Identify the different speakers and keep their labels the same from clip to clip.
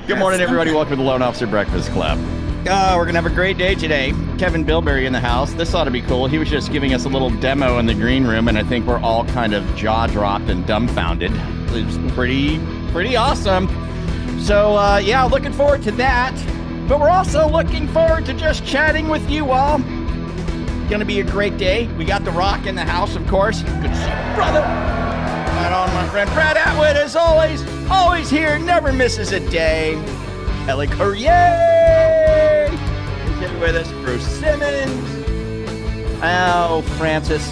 Speaker 1: Good morning, everybody. Welcome to the Loan Officer Breakfast Club. We're going to have a great day today. Kevin Bilberry in the house. This ought to be cool. He was just giving us a little demo in the green room, and I think we're all kind of jaw-dropped and dumbfounded. It was pretty awesome. So, yeah, looking forward to that. But we're also looking forward to just chatting with you all. Going to be a great day. We got The Rock in the house, of course. Good to see you, brother. Right on, my friend. Brad Atwood, as always here, never misses a day. Ellie Courier is here with us. Bruce Simmons. Oh, Francis.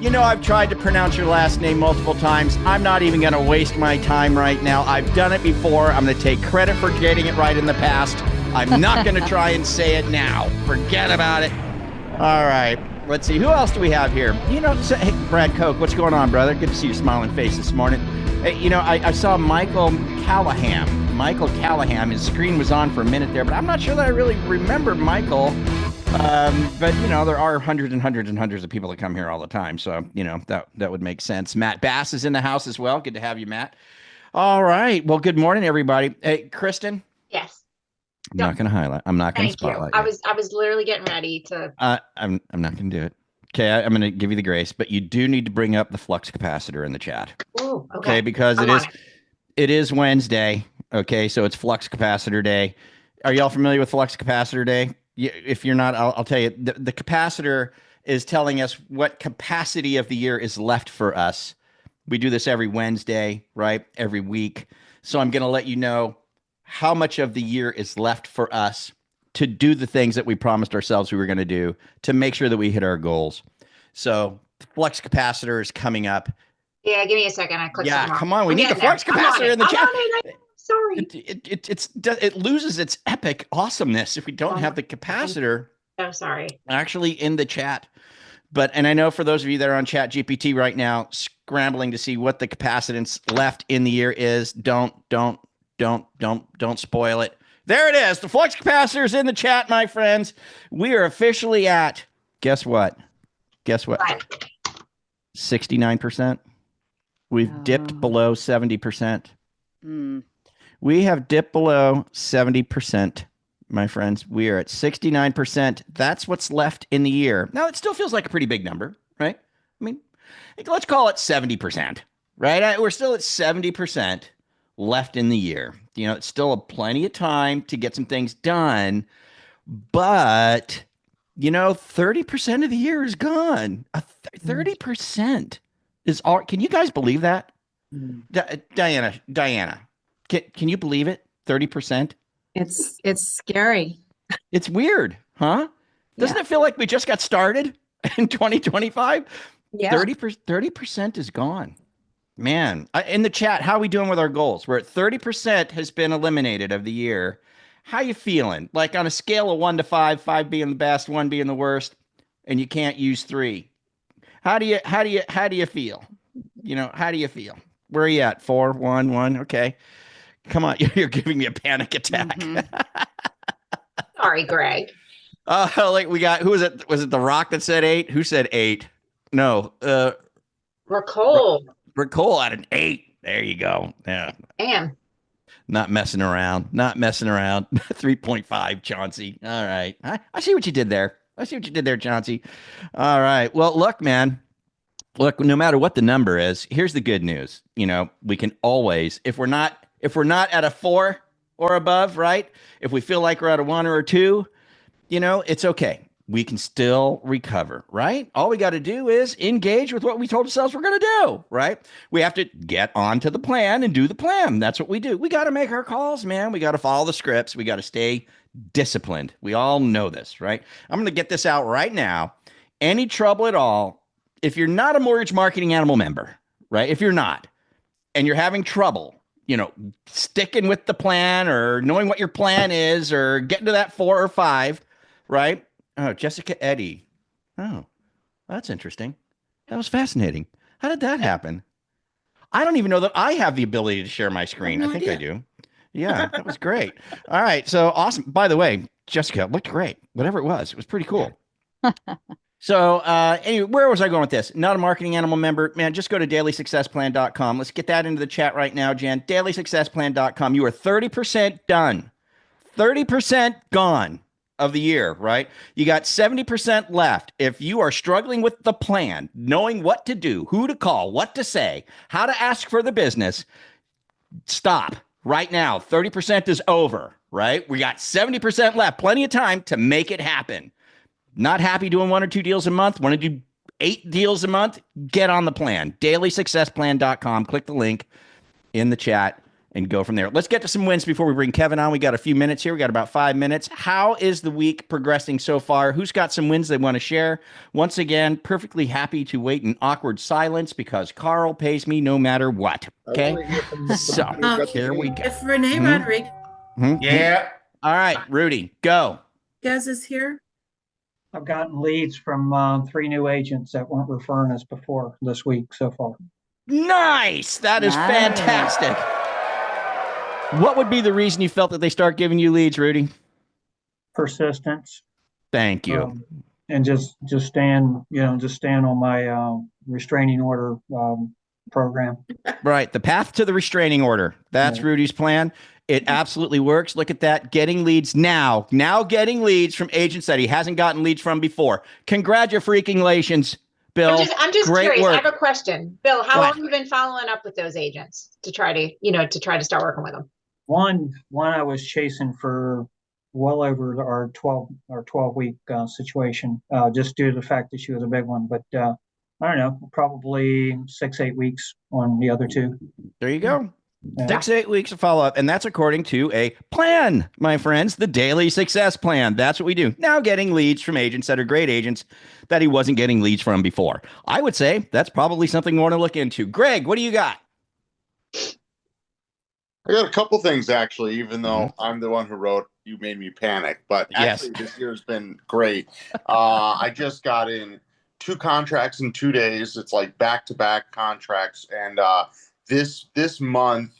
Speaker 1: You know, I've tried to pronounce your last name multiple times. I'm not even going to waste my time right now. I've done it before. I'm going to take credit for getting it right in the past. I'm not going to try and say it now. Forget about it. All right. Let's see. Who else do we have here? You know, hey, Brad Koch, what's going on, brother? Good to see your smiling face this morning. Hey, you know, I saw Michael Callahan. His screen was on for a minute there, but I'm not sure that I really remember Michael. But, you know, there are hundreds and hundreds and hundreds of people that come here all the time. So, you know, that would make sense. Matt Bass is in the house as well. Good to have you, Matt. All right. Well, good morning, everybody. Hey, Kristen.
Speaker 2: Yes.
Speaker 1: I'm not going to highlight. I'm not going to
Speaker 2: Thank
Speaker 1: spotlight.
Speaker 2: you. I was literally getting ready to.
Speaker 1: I'm not going to do it. Okay, I'm going to give you the grace, but you do need to bring up the flux capacitor in the chat.
Speaker 2: Ooh, okay.
Speaker 1: Because it is Wednesday. Okay, so it's flux capacitor day. Are y'all familiar with flux capacitor day? If you're not, I'll tell you. The capacitor is telling us what capacity of the year is left for us. We do this every Wednesday, right? Every week. So I'm going to let you know how much of the year is left for us to do the things that we promised ourselves we were going to do to make sure that we hit our goals. So the flux capacitor is coming up.
Speaker 2: Yeah, give me a second. I clicked.
Speaker 1: Yeah, come on. We need the flux capacitor in the chat.
Speaker 2: Sorry.
Speaker 1: It loses its epic awesomeness if we don't have the capacitor.
Speaker 2: I'm so sorry.
Speaker 1: Actually in the chat. And I know for those of you that are on Chat GPT right now, scrambling to see what the capacitance left in the year is, don't spoil it. There it is. The flux capacitor is in the chat, my friends. We are officially at, guess what? 69%. We've dipped below 70%. We have dipped below 70%, my friends. We are at 69%. That's what's left in the year. Now, it still feels like a pretty big number, right? I mean, let's call it 70%, right? We're still at 70% left in the year. You know, it's still plenty of time to get some things done, but you know, 30% of the year is gone. 30% is all. Can you guys believe that? Diana, can you believe it? 30%?
Speaker 3: It's scary.
Speaker 1: It's weird, huh? Doesn't it feel like we just got started in 2025?
Speaker 3: Yeah.
Speaker 1: 30% is gone. Man, in the chat, how are we doing with our goals? We're at 30% has been eliminated of the year. How you feeling? Like on a scale of 1 to 5, 5 being the best, 1 being the worst, and you can't use 3. How do you feel? You know, how do you feel? Where are you at? 4, 1, 1. Okay. Come on. You're giving me a panic attack.
Speaker 2: Sorry, Greg.
Speaker 1: Like we got, who was it? Was it The Rock that said 8? Who said 8? No.
Speaker 2: Ricole.
Speaker 1: Ricole at an 8. There you go. Yeah.
Speaker 2: Damn.
Speaker 1: Not messing around. 3.5, Chauncey. All right. I see what you did there. Chauncey. All right. Well, look, man. Look, no matter what the number is, here's the good news. You know, we can always, if we're not at a 4 or above, right? If we feel like we're at a 1 or a 2, you know, it's okay. We can still recover, right? All we got to do is engage with what we told ourselves we're going to do, right? We have to get onto the plan and do the plan. That's what we do. We got to make our calls, man. We got to follow the scripts. We got to stay disciplined. We all know this, right? I'm going to get this out right now. Any trouble at all, if you're not a Mortgage Marketing Animal member, right? If you're not, and you're having trouble, you know, sticking with the plan or knowing what your plan is or getting to that 4 or 5, right? Oh, Jessica Eddy. Oh, that's interesting. That was fascinating. How did that happen? I don't even know that I have the ability to share my screen. I think I do. Yeah, that was great. All right. So awesome. By the way, Jessica looked great. Whatever it was pretty cool. So anyway, where was I going with this? Not a marketing animal member. Man, just go to dailysuccessplan.com. Let's get that into the chat right now, Jen. Dailysuccessplan.com. You are 30% done. 30% gone of the year, right? You got 70% left. If you are struggling with the plan, knowing what to do, who to call, what to say, how to ask for the business, stop right now. 30% is over, right? We got 70% left. Plenty of time to make it happen. Not happy doing 1 or 2 deals a month? Want to do 8 deals a month? Get on the plan. Dailysuccessplan.com. Click the link in the chat and go from there. Let's get to some wins before we bring Kevin on. We got a few minutes here. We got about 5 minutes. How is the week progressing so far? Who's got some wins they want to share? Once again, perfectly happy to wait in awkward silence because Carl pays me no matter what. Okay? So here we go.
Speaker 4: If Renee Rodriguez
Speaker 5: Yeah.
Speaker 1: All right, Rudy, go.
Speaker 4: is here.
Speaker 6: I've gotten leads from 3 new agents that weren't referring us before this week so far.
Speaker 1: Nice. That is
Speaker 3: Nice.
Speaker 1: fantastic. What would be the reason you felt that they start giving you leads, Rudy?
Speaker 6: Persistence.
Speaker 1: Thank you.
Speaker 6: And just stand on my restraining order program.
Speaker 1: Right. The path to the restraining order. That's
Speaker 6: Yeah.
Speaker 1: Rudy's plan. It absolutely works. Look at that. Getting leads now. Now getting leads from agents that he hasn't gotten leads from before. Congratulations, Bill.
Speaker 2: I'm just
Speaker 1: Great
Speaker 2: curious.
Speaker 1: work.
Speaker 2: I have a question. Bill, how
Speaker 1: What?
Speaker 2: long have you been following up with those agents to try to start working with them?
Speaker 6: One I was chasing for well over our 12 week situation, just due to the fact that she was a big one. But I don't know, probably 6-8 weeks on the other 2.
Speaker 1: There you go.
Speaker 6: Yeah.
Speaker 1: 6 to 8 weeks of follow up. And that's according to a plan, my friends, the daily success plan. That's what we do. Now getting leads from agents that are great agents that he wasn't getting leads from before. I would say that's probably something we want to look into. Greg, what do you got?
Speaker 5: I got a couple things, actually, even though I'm the one who wrote You Made Me Panic. But
Speaker 1: Yes.
Speaker 5: actually, this year's been great. I just got in 2 contracts in 2 days. It's like back-to-back contracts. And this month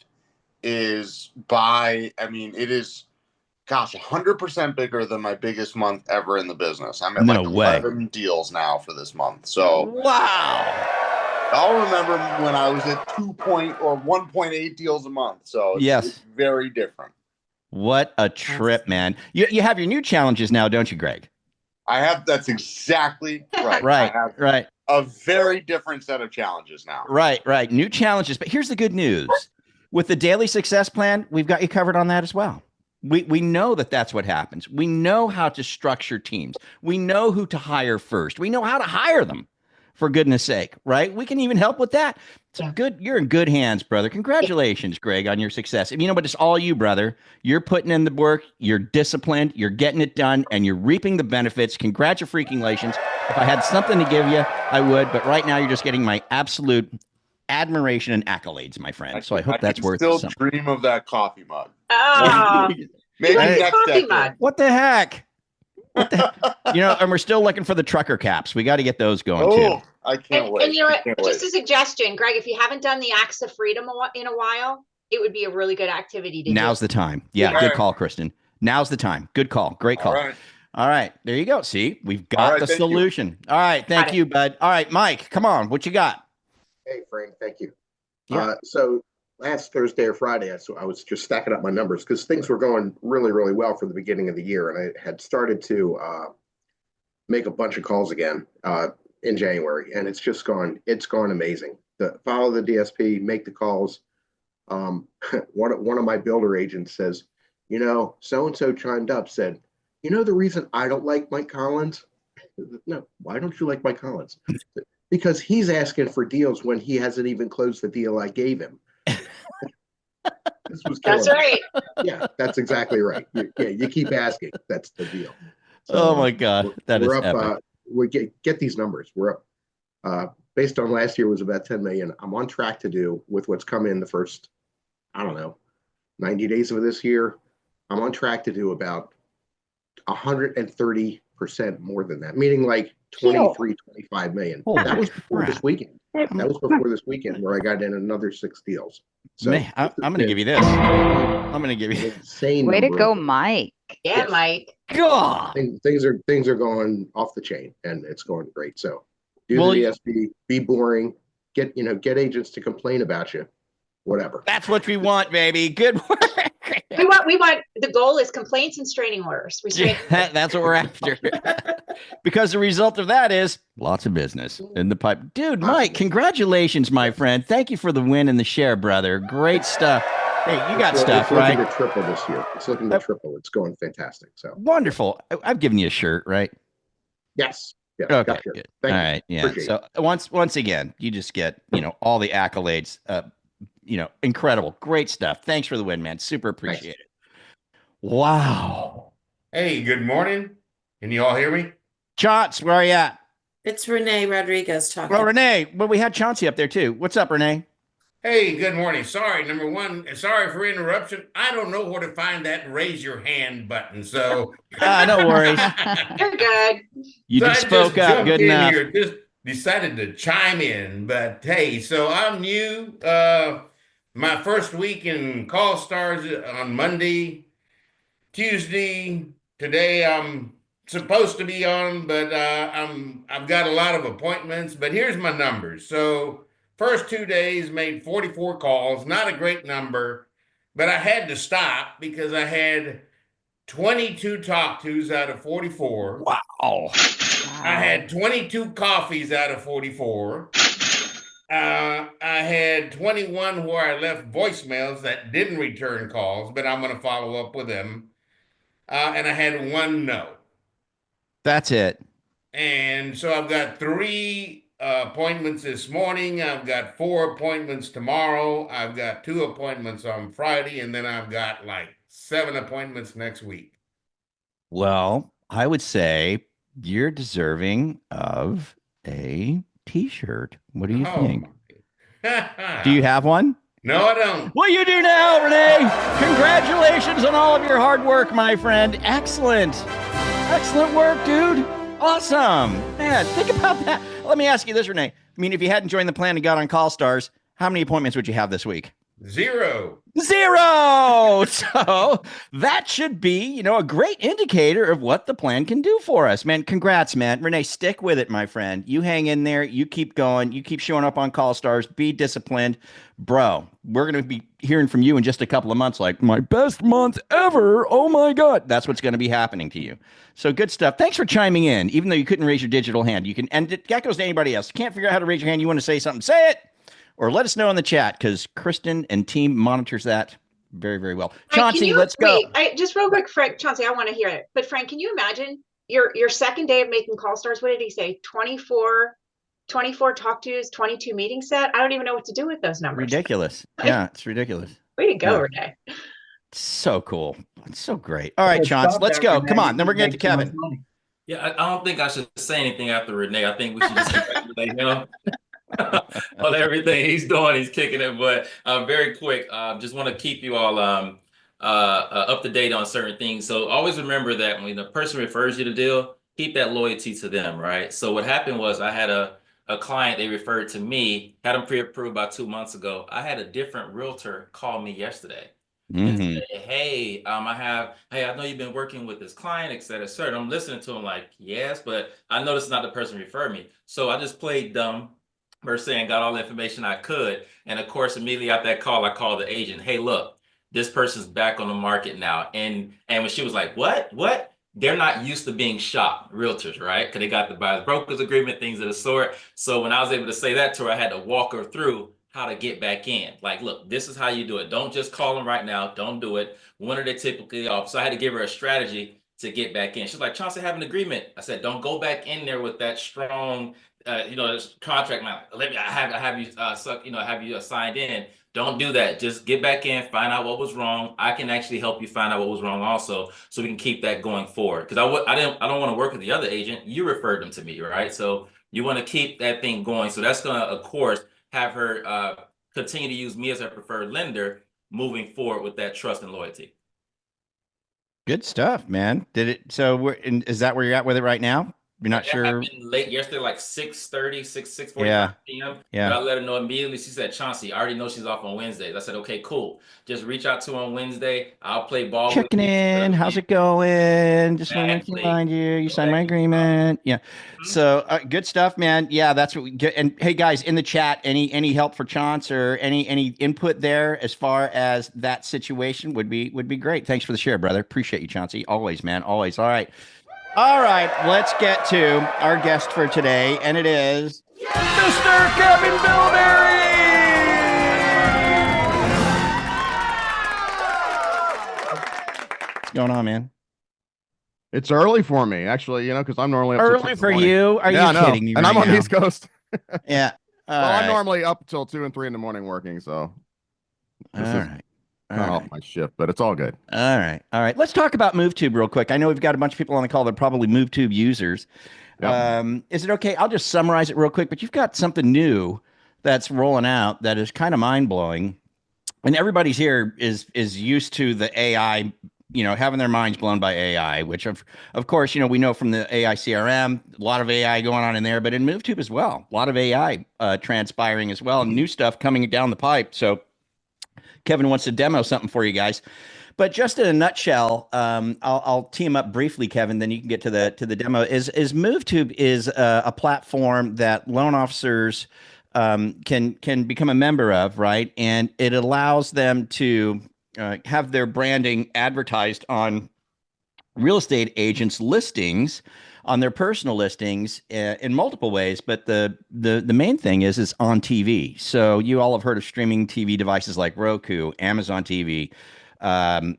Speaker 5: is it is, 100% bigger than my biggest month ever in the business. I'm at
Speaker 1: No
Speaker 5: like
Speaker 1: way.
Speaker 5: 11 deals now for this month. So
Speaker 1: Wow.
Speaker 5: I'll remember when I was at 1.8 deals a month. So it's very different.
Speaker 1: What a trip, man. You have your new challenges now, don't you, Greg?
Speaker 5: I have. That's exactly right.
Speaker 1: Right,
Speaker 5: I have
Speaker 1: right.
Speaker 5: a very different set of challenges now.
Speaker 1: Right. New challenges. But here's the good news. With the daily success plan, we've got you covered on that as well. We know that that's what happens. We know how to structure teams. We know who to hire first. We know how to hire them, for goodness sake, right? We can even help with that. It's good. You're in good hands, brother. Congratulations, Greg, on your success. But it's all you, brother. You're putting in the work. You're disciplined. You're getting it done, and you're reaping the benefits. Congratulations. If I had something to give you, I would. But right now, you're just getting my absolute admiration and accolades, my friend. So I hope that's worth
Speaker 5: still
Speaker 1: something.
Speaker 5: dream of that coffee mug.
Speaker 2: Oh,
Speaker 5: Maybe next
Speaker 2: coffee
Speaker 5: decade.
Speaker 2: mug.
Speaker 1: What the heck? And we're still looking for the trucker caps. We got to get those going too.
Speaker 5: Oh, I can't wait.
Speaker 2: And you know what?
Speaker 5: I can't
Speaker 2: Just
Speaker 5: wait.
Speaker 2: a suggestion, Greg, if you haven't done the Acts of Freedom in a while, it would be a really good activity to do.
Speaker 1: Now's the time. Yeah,
Speaker 5: Yeah.
Speaker 1: good call, Kristen. Now's the time. Good call. Great call. All right. There you go. See, we've got
Speaker 5: All right,
Speaker 1: the
Speaker 5: thank
Speaker 1: solution. All right. Thank
Speaker 2: Got it.
Speaker 1: you, bud. All right, Mike, come on. What you got?
Speaker 7: Hey, Frank, thank you.
Speaker 1: Yeah.
Speaker 7: So last Thursday or Friday, I was just stacking up my numbers because things were going really, really well for the beginning of the year. And I had started to make a bunch of calls again in January. And it's gone amazing. Follow the DSP, make the calls. One of my builder agents says, so-and-so chimed up, said, the reason I don't like Mike Collins? No, why don't you like Mike Collins? Because he's asking for deals when he hasn't even closed the deal I gave him.
Speaker 2: That's right.
Speaker 7: Yeah, that's exactly right. You keep asking. That's the deal. So,
Speaker 1: Oh my God, that is
Speaker 7: we're up.
Speaker 1: epic.
Speaker 7: We get these numbers. We're up. Based on last year was about 10 million. I'm on track to do with what's come in the first, 90 days of this year. I'm on track to do about 130% more than that, meaning like 23, 25 million.
Speaker 1: Holy
Speaker 7: That was before
Speaker 1: crap.
Speaker 7: this weekend. That was before this weekend where I got in another 6 deals. So
Speaker 1: Man, I'm going to give you this. I'm going to give you.
Speaker 7: insane.
Speaker 8: Way to
Speaker 7: number
Speaker 8: go,
Speaker 7: of-
Speaker 8: Mike.
Speaker 2: Yeah,
Speaker 7: Yes.
Speaker 2: Mike.
Speaker 1: God.
Speaker 7: Things are going off the chain, and it's going great. So do
Speaker 1: Well,
Speaker 7: the VSB, be boring, get agents to complain about you, whatever.
Speaker 1: that's what we want, baby. Good work.
Speaker 2: We want the goal is complaints and straining orders.
Speaker 1: That's what we're after. Because the result of that is lots of business in the pipe. Dude, Mike, congratulations, my friend. Thank you for the win and the share, brother. Great stuff. Hey, you got stuff,
Speaker 7: it's
Speaker 1: right?
Speaker 7: looking to triple this year. It's looking to triple. It's going fantastic. So
Speaker 1: wonderful. I've given you a shirt, right?
Speaker 7: yes.
Speaker 1: Okay,
Speaker 7: Gotcha.
Speaker 1: good.
Speaker 7: Thank
Speaker 1: All
Speaker 7: you.
Speaker 1: right, yeah.
Speaker 7: Appreciate
Speaker 1: So once again, you just get all the accolades. Incredible, great stuff. Thanks for the win, man. Super appreciate it. Wow.
Speaker 8: Hey, good morning. Can you all hear me?
Speaker 1: Chauncey, where are you at?
Speaker 4: It's Renee Rodriguez talking.
Speaker 1: Well, Renee, we had Chauncey up there too. What's up, Renee?
Speaker 8: Hey, good morning. Sorry, number one, sorry for interruption. I don't know where to find that raise your hand button. So
Speaker 1: no worries.
Speaker 2: You're good.
Speaker 1: You just spoke up.
Speaker 8: Jumped
Speaker 1: Good
Speaker 8: in
Speaker 1: enough.
Speaker 8: here, just decided to chime in. But hey, so I'm new. My first week in Call Stars on Monday, Tuesday. Today I'm supposed to be on, but I've got a lot of appointments. But here's my numbers. So first 2 days made 44 calls, not a great number, but I had to stop because I had 22 talk tos out of 44.
Speaker 1: Wow.
Speaker 8: I had 22 coffees out of 44. I had 21 where I left voicemails that didn't return calls, but I'm going to follow up with them. And I had one no.
Speaker 1: That's it.
Speaker 8: And so I've got 3 appointments this morning. I've got 4 appointments tomorrow. I've got 2 appointments on Friday. And then I've got like 7 appointments next week.
Speaker 1: Well, I would say you're deserving of a t-shirt. What do you think? Do you have one?
Speaker 8: No, I don't.
Speaker 1: Well, you do now, Renee. Congratulations on all of your hard work, my friend. Excellent. Excellent work, dude. Awesome. Man, think about that. Let me ask you this, Renee. I mean, if you hadn't joined the plan and got on Call Stars, how many appointments would you have this week?
Speaker 8: 0.
Speaker 1: So that should be, a great indicator of what the plan can do for us, man. Congrats, man. Renee, stick with it, my friend. You hang in there. You keep going. You keep showing up on Call Stars. Be disciplined. Bro, we're going to be hearing from you in just a couple of months, like my best month ever. Oh my God. That's what's going to be happening to you. So good stuff. Thanks for chiming in, even though you couldn't raise your digital hand. You can, and that goes to anybody else. Can't figure out how to raise your hand. You want to say something, say it. Or let us know in the chat, because Kristen and team monitors that very, very well. Chauncey, let's go.
Speaker 2: Just real quick, Frank, Chauncey, I want to hear it. But Frank, can you imagine your second day of making Call Stars? What did he say? 24 talk tos, 22 meeting set. I don't even know what to do with those numbers.
Speaker 1: Ridiculous. Yeah, it's ridiculous.
Speaker 2: Way to go, Renee.
Speaker 1: So cool. It's so great. All right, Chauncey, let's go. Come on. Then we're going to get to Kevin.
Speaker 9: Yeah, I don't think I should say anything after Renee. I think we should just congratulate him on everything he's doing. He's kicking it. But very quick, just want to keep you all up to date on certain things. So always remember that when the person refers you to deal, keep that loyalty to them, right? So what happened was I had a client, they referred to me, had them pre-approved about 2 months ago. I had a different realtor call me yesterday. And say, hey, I know you've been working with this client, et cetera, et cetera. I'm listening to him like, yes, but I know this is not the person who referred me. So I just played dumb per se and got all the information I could. And of course, immediately after that call, I called the agent. Hey, look, this person's back on the market now. And when she was like, what? They're not used to being shopped, realtors, right? Because they got the buyer's brokers agreement, things of the sort. So when I was able to say that to her, I had to walk her through how to get back in. Like, look, this is how you do it. Don't just call them right now. Don't do it. When are they typically off? So I had to give her a strategy to get back in. She's like, Chauncey, I have an agreement. I said, don't go back in there with that strong, this contract. Now, have you signed in. Don't do that. Just get back in, find out what was wrong. I can actually help you find out what was wrong also, so we can keep that going forward. Because I don't want to work with the other agent. You referred them to me, right? So you want to keep that thing going. So that's going to, of course, have her continue to use me as her preferred lender moving forward with that trust and loyalty.
Speaker 1: Good stuff, man. So is that where you're at with it right now? You're not
Speaker 9: That
Speaker 1: sure?
Speaker 9: happened late yesterday, like 6:30, 6:45
Speaker 1: Yeah.
Speaker 9: p.m. But
Speaker 1: Yeah.
Speaker 9: I let her know immediately. She said, Chauncey, I already know she's off on Wednesdays. I said, okay, cool. Just reach out to her on Wednesday. I'll play ball with
Speaker 1: Checking
Speaker 9: you.
Speaker 1: in. How's it going? Just want to
Speaker 9: Exactly.
Speaker 1: remind you, you
Speaker 9: So
Speaker 1: signed
Speaker 9: that
Speaker 1: my
Speaker 9: keeps up.
Speaker 1: agreement. Yeah.
Speaker 9: Mhm.
Speaker 1: So good stuff, man. Yeah, that's what we get. And hey, guys, in the chat, any help for Chance or any input there as far as that situation would be great. Thanks for the share, brother. Appreciate you, Chauncey. Always, man. Always. All right. All right. Let's get to our guest for today, and it is Mr. Kevin Bilberry. What's going on, man?
Speaker 10: It's early for me, actually, because I'm normally up till 2
Speaker 1: Early
Speaker 10: in the
Speaker 1: for
Speaker 10: morning.
Speaker 1: you? Are
Speaker 10: Yeah,
Speaker 1: you
Speaker 10: I know.
Speaker 1: kidding me
Speaker 10: And
Speaker 1: right
Speaker 10: I'm on the
Speaker 1: now?
Speaker 10: East Coast.
Speaker 1: Yeah. All
Speaker 10: Well, I'm
Speaker 1: right.
Speaker 10: normally up till 2 and 3 in the morning working, so
Speaker 1: All
Speaker 10: this is
Speaker 1: right. All
Speaker 10: kind of off
Speaker 1: right.
Speaker 10: my shift, but it's all good.
Speaker 1: All right. All right. Let's talk about MoveTube real quick. I know we've got a bunch of people on the call that are probably MoveTube users.
Speaker 10: Yep.
Speaker 1: Is it okay? I'll just summarize it real quick, but you've got something new that's rolling out that is kind of mind-blowing. And everybody's here is used to the AI, having their minds blown by AI, which of course, we know from the AI CRM, a lot of AI going on in there, but in MoveTube as well, a lot of AI transpiring as well, and new stuff coming down the pipe. So Kevin wants to demo something for you guys. But just in a nutshell, I'll team up briefly, Kevin. Then you can get to the demo. Is MoveTube is a platform that loan officers can become a member of, right? And it allows them to have their branding advertised on real estate agents' listings, on their personal listings in multiple ways. But the main thing is on TV. So you all have heard of streaming TV devices like Roku, Amazon TV, Apple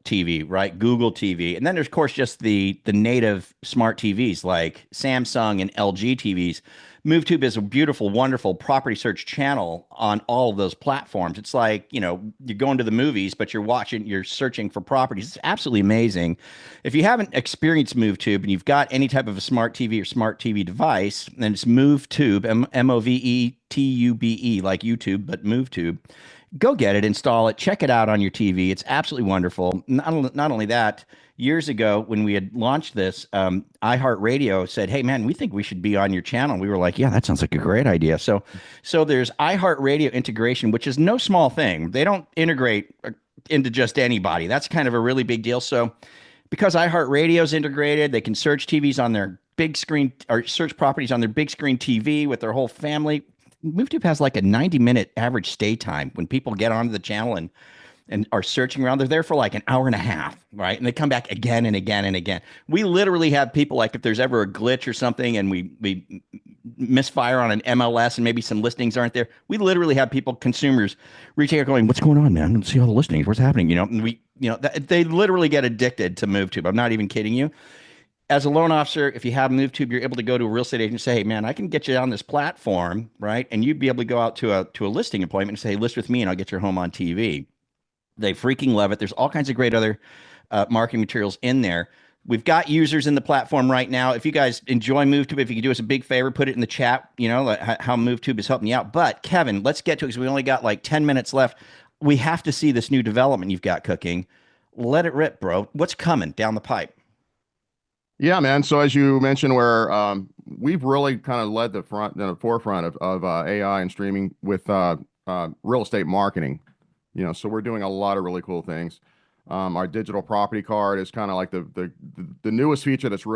Speaker 1: TV, right? Google TV, and then there's of course just the native smart TVs like Samsung and LG TVs. MoveTube is a beautiful, wonderful property search channel on all of those platforms. It's like, you're going to the movies, but you're searching for properties. It's absolutely amazing. If you haven't experienced MoveTube and you've got any type of a smart TV or smart TV device, then it's MoveTube, MoveTube, like YouTube, but MoveTube. Go get it, install it, check it out on your TV. It's absolutely wonderful. Not only that, years ago when we had launched this, iHeartRadio said, "Hey, man, we think we should be on your channel." We were like, "Yeah, that sounds like a great idea." So there's iHeartRadio integration, which is no small thing. They don't integrate into just anybody. That's kind of a really big deal. So because iHeartRadio is integrated, they can search TVs on their big screen or search properties on their big screen TV with their whole family. MoveTube has like a 90-minute average stay time when people get onto the channel and are searching around. They're there for like an hour and a half, right? And they come back again and again and again. We literally have people, like, if there's ever a glitch or something and we misfire on an MLS and maybe some listings aren't there, we literally have people, consumers, reaching out going, "What's going on, man? Let's see all the listings. What's happening?" And they literally get addicted to MoveTube. I'm not even kidding you. As a loan officer, if you have MoveTube, you're able to go to a real estate agent and say, "Hey, man, I can get you on this platform," right? And you'd be able to go out to a listing appointment and say, "Hey, list with me and I'll get your home on TV." They freaking love it. There's all kinds of great other marketing materials in there. We've got users in the platform right now. If you guys enjoy MoveTube, if you could do us a big favor, put it in the chat, how MoveTube is helping you out. But Kevin, let's get to it because we only got like 10 minutes left. We have to see this new development you've got cooking. Let it rip, bro. What's coming down the pipe?
Speaker 10: Yeah, man. So as you mentioned, where we've really kind of led the forefront of AI and streaming with real estate marketing. So we're doing a lot of really cool things. Our digital property card is kind of like the newest feature that's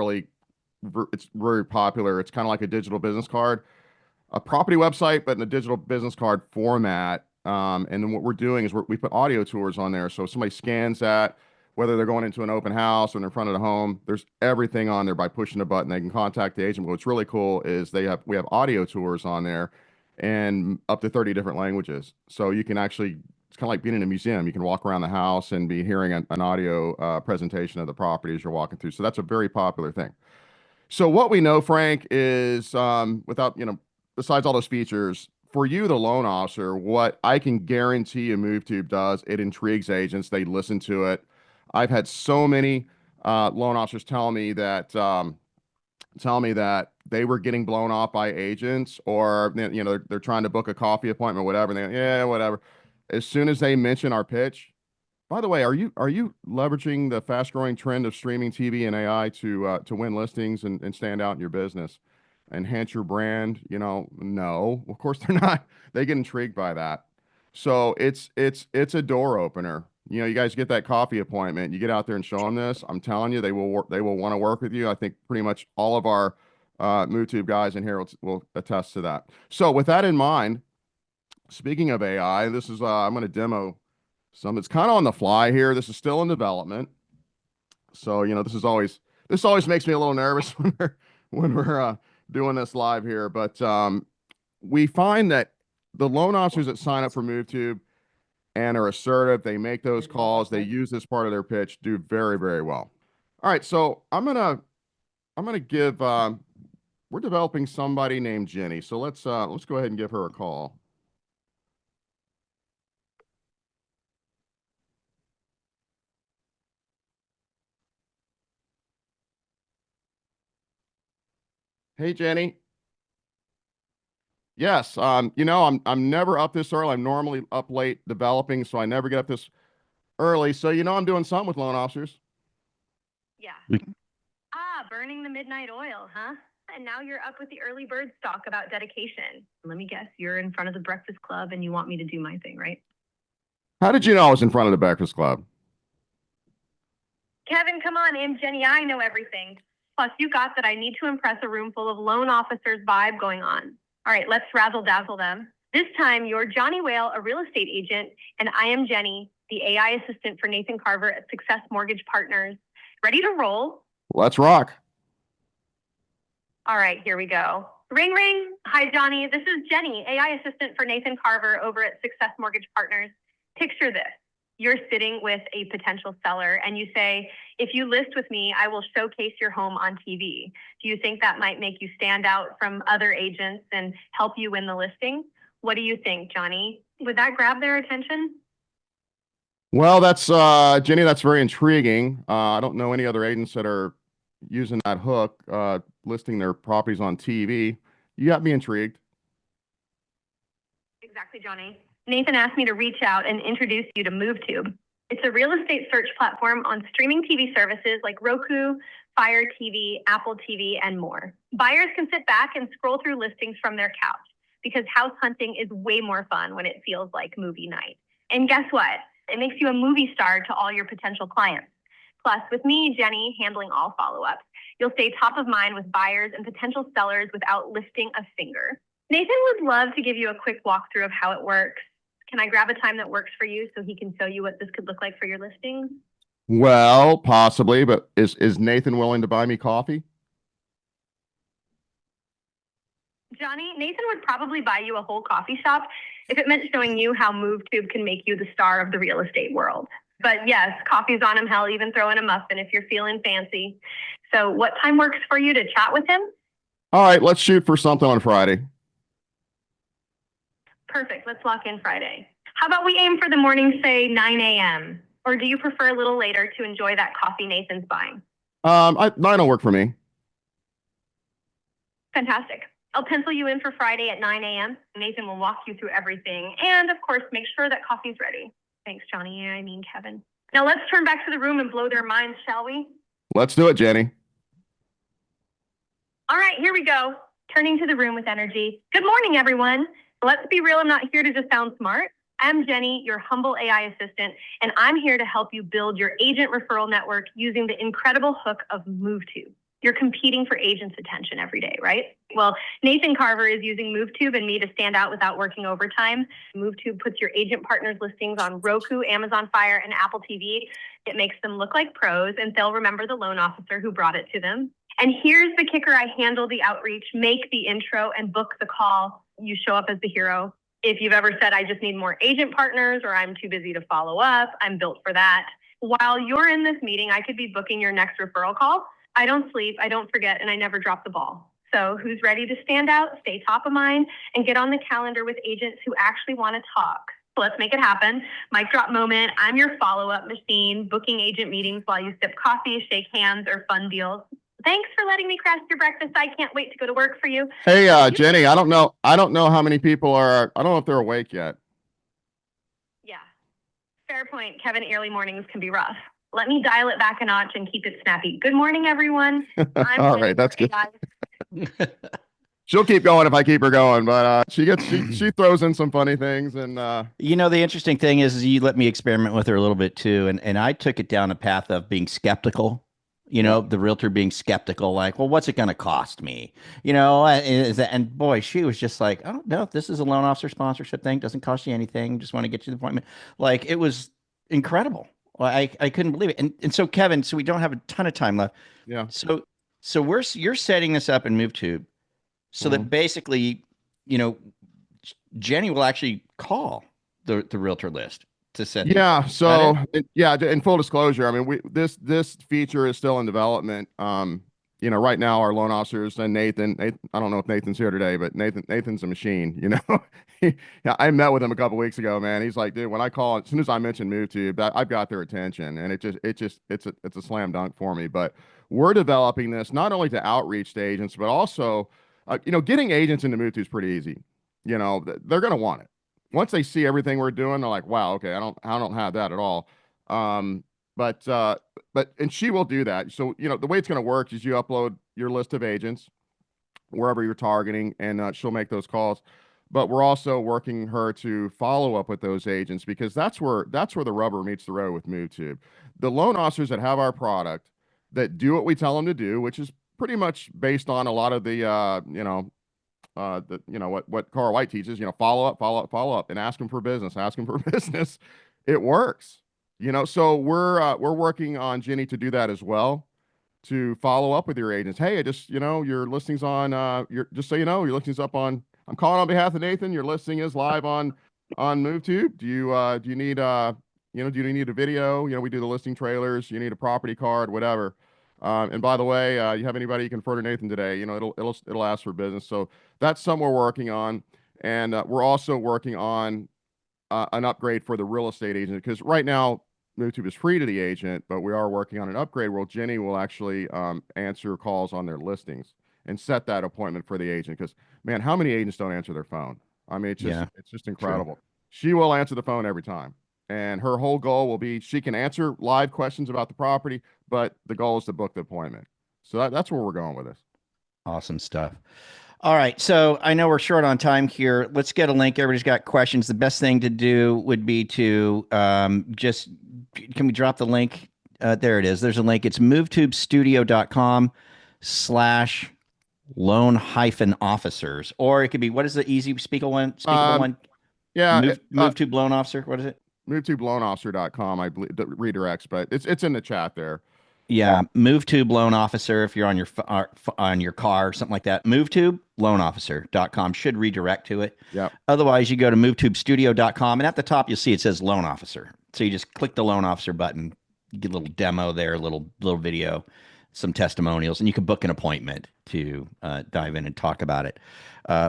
Speaker 10: it's very popular. It's kind of like a digital business card, a property website, but in a digital business card format. And then what we're doing is we put audio tours on there. So if somebody scans that, whether they're going into an open house or in front of the home, there's everything on there by pushing a button. They can contact the agent. But what's really cool is we have audio tours on there and up to 30 different languages. So you can actually, it's kind of like being in a museum. You can walk around the house and be hearing an audio presentation of the property as you're walking through. So that's a very popular thing. So what we know, Frank, is besides all those features, for you, the loan officer, what I can guarantee you MoveTube does, it intrigues agents. They listen to it. I've had so many loan officers tell me that they were getting blown off by agents, or they're trying to book a coffee appointment, whatever. And they go, yeah, whatever. As soon as they mention our pitch, By the way, are you leveraging the fast growing trend of streaming TV and AI to win listings and stand out in your business, enhance your brand? You know, no, of course they're not. They get intrigued by that. So it's a door opener. You know, you guys get that coffee appointment, you get out there and show them this. I'm telling you, they will want to work with you. I think pretty much all of our MoveTube guys in here will attest to that. So with that in mind, speaking of AI, this is I'm going to demo some. It's kind of on the fly here. This is still in development. So, you know, this always makes me a little nervous when we're doing this live here. But we find that the loan officers that sign up for MoveTube and are assertive, they make those calls, they use this part of their pitch, do very, very well. All right, so I'm gonna give we're developing somebody named Jenny. So let's go ahead and give her a call. Hey, Jenny. Yes, you know, I'm never up this early. I'm normally up late developing, so I never get up this early. So you know, I'm doing something with loan officers.
Speaker 11: Yeah. Burning the midnight oil, huh? And now you're up with the early bird talk about dedication. Let me guess, you're in front of the Breakfast Club and you want me to do my thing, right?
Speaker 10: How did you know I was in front of the Breakfast Club?
Speaker 11: Kevin, come on, I'm Jenny. I know everything. Plus, you got that I need to impress a room full of loan officers vibe going on. All right, let's razzle dazzle them. This time, you're Johnny Whale, a real estate agent, and I am Jenny, the AI assistant for Nathan Carver at Success Mortgage Partners. Ready to roll?
Speaker 10: Let's rock.
Speaker 11: All right, here we go. Ring, ring. Hi, Johnny. This is Jenny, AI assistant for Nathan Carver over at Success Mortgage Partners. Picture this. You're sitting with a potential seller and you say, if you list with me, I will showcase your home on TV. Do you think that might make you stand out from other agents and help you win the listing? What do you think, Johnny? Would that grab their attention?
Speaker 10: Well, that's Jenny, that's very intriguing. I don't know any other agents that are using that hook, listing their properties on TV. You got me intrigued.
Speaker 11: Exactly, Johnny. Nathan asked me to reach out and introduce you to MoveTube. It's a real estate search platform on streaming TV services like Roku, Fire TV, Apple TV, and more. Buyers can sit back and scroll through listings from their couch because house hunting is way more fun when it feels like movie night. And guess what? It makes you a movie star to all your potential clients. Plus, with me, Jenny, handling all follow-ups, you'll stay top of mind with buyers and potential sellers without lifting a finger. Nathan would love to give you a quick walkthrough of how it works. Can I grab a time that works for you so he can show you what this could look like for your listings?
Speaker 10: Well, possibly, but is Nathan willing to buy me coffee?
Speaker 11: Johnny, Nathan would probably buy you a whole coffee shop if it meant showing you how MoveTube can make you the star of the real estate world. But yes, coffee's on him, hell, even throw in a muffin if you're feeling fancy. So what time works for you to chat with him?
Speaker 10: All right, let's shoot for something on Friday.
Speaker 11: Perfect. Let's lock in Friday. How about we aim for the morning, say 9 a.m.? Or do you prefer a little later to enjoy that coffee Nathan's buying?
Speaker 10: 9 will work for me.
Speaker 11: Fantastic. I'll pencil you in for Friday at 9 a.m. Nathan will walk you through everything. And of course, make sure that coffee's ready. Thanks, Johnny. I mean, Kevin. Now let's turn back to the room and blow their minds, shall we?
Speaker 10: Let's do it, Jenny.
Speaker 11: All right, here we go. Turning to the room with energy. Good morning, everyone. Let's be real, I'm not here to just sound smart. I'm Jenny, your humble AI assistant, and I'm here to help you build your agent referral network using the incredible hook of MoveTube. You're competing for agents' attention every day, right? Well, Nathan Carver is using MoveTube and me to stand out without working overtime. MoveTube puts your agent partners' listings on Roku, Amazon Fire, and Apple TV. It makes them look like pros, and they'll remember the loan officer who brought it to them. And here's the kicker. I handle the outreach, make the intro, and book the call. You show up as the hero. If you've ever said, I just need more agent partners or I'm too busy to follow up, I'm built for that. While you're in this meeting, I could be booking your next referral call. I don't sleep, I don't forget, and I never drop the ball. So who's ready to stand out, stay top of mind, and get on the calendar with agents who actually want to talk? So let's make it happen. Mic drop moment. I'm your follow-up machine, booking agent meetings while you sip coffee, shake hands, or fun deals. Thanks for letting me crash your breakfast. I can't wait to go to work for you.
Speaker 10: Hey, Jenny, I don't know how many people are, I don't know if they're awake yet.
Speaker 11: Yeah. Fair point. Kevin, early mornings can be rough. Let me dial it back a notch and keep it snappy. Good morning, everyone. I'm
Speaker 10: All
Speaker 11: Jenny
Speaker 10: right, that's good.
Speaker 11: AI.
Speaker 10: She'll keep going if I keep her going, but she throws in some funny things and
Speaker 1: The interesting thing is you let me experiment with her a little bit too, and I took it down a path of being skeptical. The realtor being skeptical, like, well, what's it going to cost me? And boy, she was just like, oh no, this is a loan officer sponsorship thing. Doesn't cost you anything. Just want to get you the appointment. Like it was incredible. I couldn't believe it. And so Kevin, so we don't have a ton of time left.
Speaker 10: yeah.
Speaker 1: So you're setting this up in MoveTube so that basically, you know, Jenny will actually call the realtor list to set.
Speaker 10: Yeah.
Speaker 1: Is
Speaker 10: So
Speaker 1: that it?
Speaker 10: in full disclosure, I mean, this feature is still in development. Right now our loan officers and Nathan, I don't know if Nathan's here today, but Nathan's a machine. Yeah, I met with him a couple weeks ago, man. He's like, dude, when I call, as soon as I mention MoveTube, I've got their attention, and it's a slam dunk for me. But we're developing this not only to outreach to agents, but also, getting agents into MoveTube is pretty easy. They're going to want it. Once they see everything we're doing, they're like, wow, okay, I don't have that at all. And she will do that. So, the way it's going to work is you upload your list of agents wherever you're targeting, and she'll make those calls. But we're also working her to follow up with those agents, because that's where the rubber meets the road with MoveTube. The loan officers that have our product, that do what we tell them to do, which is pretty much based on a lot of the what Carl White teaches, follow up, and ask them for business. It works. So we're working on Jenny to do that as well, to follow up with your agents. Hey, your listings on just so you know, your listings up on, I'm calling on behalf of Nathan. Your listing is live on MoveTube. Do you need do you need a video? We do the listing trailers. You need a property card, whatever. And by the way, you have anybody you can refer to Nathan today? It'll ask for business. So that's something we're working on, and we're also working on an upgrade for the real estate agent, because right now MoveTube is free to the agent, but we are working on an upgrade where Jenny will actually answer calls on their listings and set that appointment for the agent. Because man, how many agents don't answer their phone? I mean, it's just incredible. True. She will answer the phone every time. And her whole goal will be, she can answer live questions about the property, but the goal is to book the appointment. So that's where we're going with this.
Speaker 1: Awesome stuff. All right. So I know we're short on time here. Let's get a link. Everybody's got questions. The best thing to do would be to can we drop the link? There it is. There's a link. It's movetube.com/loan-officers. Or it could be, what is the easy speakable one?
Speaker 10: Yeah.
Speaker 1: MoveTube loan officer. What is it?
Speaker 10: MoveTubeLoanOfficer.com, I believe, redirects, but it's in the chat there.
Speaker 1: Yeah, MoveTube loan officer. If you're on your car or something like that, MoveTubeLoanOfficer.com should redirect to it.
Speaker 10: Yeah.
Speaker 1: Otherwise, you go to MoveTubeStudio.com, and at the top you'll see it says loan officer. So you just click the loan officer button, you get a little demo there, a little video, some testimonials, and you can book an appointment to dive in and talk about it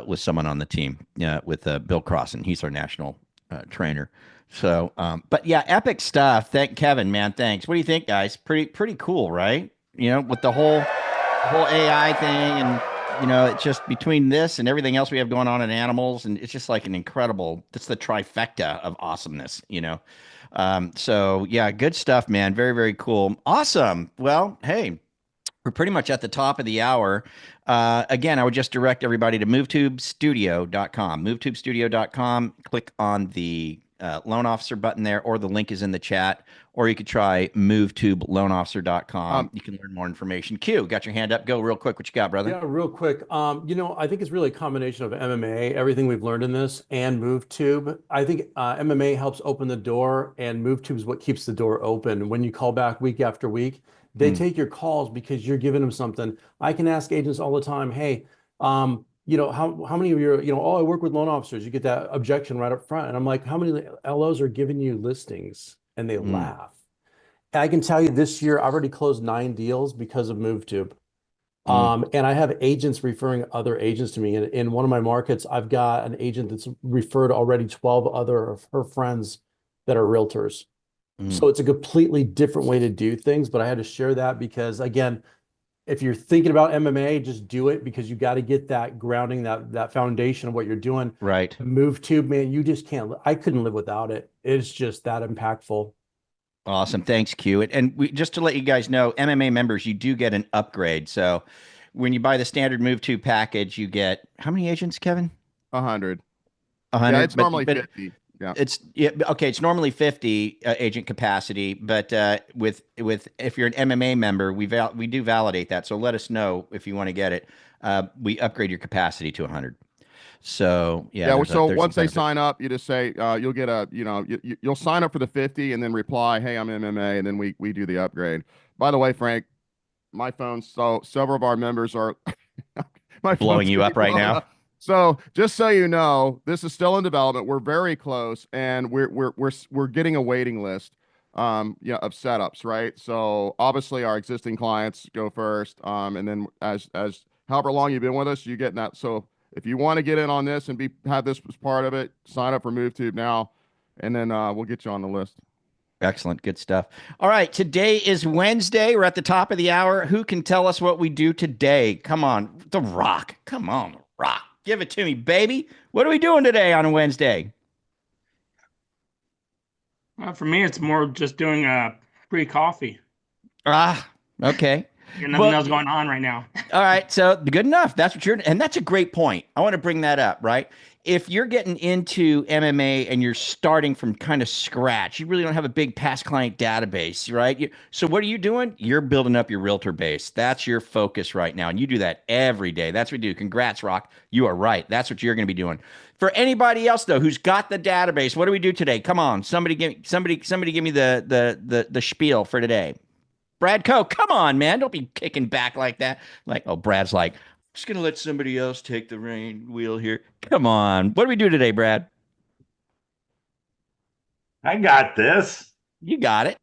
Speaker 1: with someone on the team. With Bill Crossan, he's our national trainer. So, but yeah, epic stuff. Thank Kevin, man. Thanks. What do you think, guys? Pretty cool, right? With the whole AI thing, and it's just between this and everything else we have going on in animals, and it's just like an incredible. It's the trifecta of awesomeness, So yeah, good stuff, man. Very, very cool. Awesome. Well, hey, we're pretty much at the top of the hour. Again, I would just direct everybody to MoveTubeStudio.com. MoveTubeStudio.com. Click on the loan officer button there, or the link is in the chat, or you could try MoveTubeLoanOfficer.com. You can learn more information. Q, got your hand up. Go real quick. What you got, brother?
Speaker 12: Yeah, real quick. I think it's really a combination of MMA, everything we've learned in this, and MoveTube. I think MMA helps open the door, and MoveTube is what keeps the door open. When you call back week after week, they take your calls because you're giving them something. I can ask agents all the time, hey, how many of your, I work with loan officers. You get that objection right up front. And I'm like, how many LOs are giving you listings? And they laugh. And I can tell you this year, I've already closed 9 deals because of MoveTube. And I have agents referring other agents to me. In one of my markets, I've got an agent that's referred already 12 other of her friends that are realtors. So it's a completely different way to do things, but I had to share that because, again, if you're thinking about MMA, just do it, because you got to get that grounding, that foundation of what you're doing.
Speaker 1: Right.
Speaker 12: MoveTube, man, you just can't. I couldn't live without it. It's just that impactful.
Speaker 1: Awesome. Thanks, Q. And we, just to let you guys know, MMA members, you do get an upgrade. So when you buy the standard MoveTube package, you get how many agents, Kevin?
Speaker 10: 100.
Speaker 1: 100.
Speaker 10: Yeah, it's normally 50. Yeah.
Speaker 1: Okay. It's normally 50 agent capacity, but with if you're an MMA member, we do validate that. So let us know if you want to get it. We upgrade your capacity to 100. So yeah.
Speaker 10: So once they sign up, you just say you'll get you'll sign up for the 50 and then reply, "Hey, I'm MMA," and then we do the upgrade. By the way, Frank, my phone. So several of our members are
Speaker 1: blowing you up right now.
Speaker 10: So just so you know, this is still in development. We're very close, and we're getting a waiting list, of setups, right? So obviously our existing clients go first, and then as however long you've been with us, you get that. So if you want to get in on this and have this as part of it, sign up for MoveTube now, and then we'll get you on the list.
Speaker 1: Excellent. Good stuff. All right. Today is Wednesday. We're at the top of the hour. Who can tell us what we do today? Come on. The Rock. Come on, The Rock. Give it to me, baby. What are we doing today on a Wednesday?
Speaker 13: For me, it's more just doing free coffee.
Speaker 1: Okay.
Speaker 13: Nothing else going on right now.
Speaker 1: All right. So good enough. That's what and that's a great point. I want to bring that up, right? If you're getting into MMA and you're starting from kind of scratch, you really don't have a big past client database, right? So what are you doing? You're building up your realtor base. That's your focus right now. And you do that every day. That's what we do. Congrats, Rock. You are right. That's what you're going to be doing. For anybody else though, who's got the database, what do we do today? Come on. Somebody give me the spiel for today. Brad Coe, come on, man. Don't be kicking back like that. Brad's like, just going to let somebody else take the wheel here. Come on. What do we do today, Brad?
Speaker 14: I got this.
Speaker 1: You got it.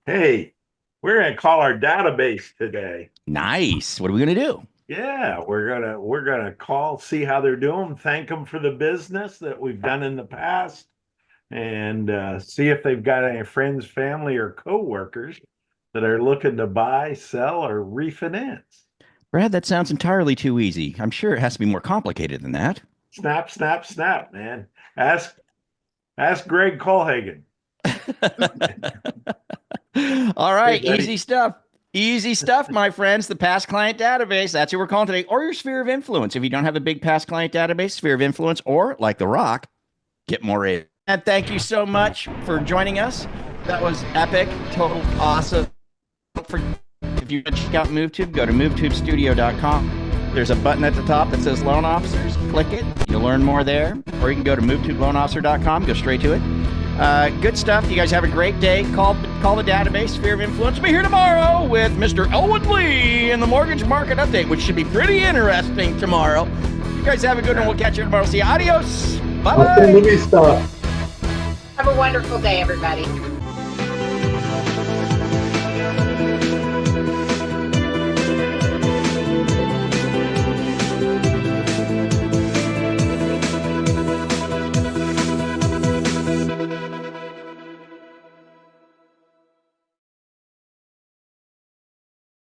Speaker 14: Hey, we're going to call our database today.
Speaker 1: Nice. What are we going to do?
Speaker 14: Yeah, we're gonna call, see how they're doing, thank them for the business that we've done in the past, and see if they've got any friends, family, or coworkers that are looking to buy, sell, or refinance.
Speaker 1: Brad, that sounds entirely too easy. I'm sure it has to be more complicated than that.
Speaker 14: Snap, snap, snap, man. Ask Greg Colhagen.
Speaker 1: All right, easy stuff. Easy stuff, my friends. The past client database. That's who we're calling today. Or your sphere of influence. If you don't have a big past client database, sphere of influence, or like The Rock, get more in. And thank you so much for joining us. That was epic. Total awesome. If you want to check out MoveTube, go to MoveTubeStudio.com. There's a button at the top that says Loan Officers. Click it. You'll learn more there. Or you can go to MoveTubeLoanOfficer.com. Go straight to it. Good stuff. You guys have a great day. Call the database, Sphere of Influence. We'll be here tomorrow with Mr. Elwood Lee in the Mortgage Market Update, which should be pretty interesting tomorrow. You guys have a good one. We'll catch you tomorrow. See you. Adios. Bye-bye.
Speaker 2: Have a wonderful day, everybody.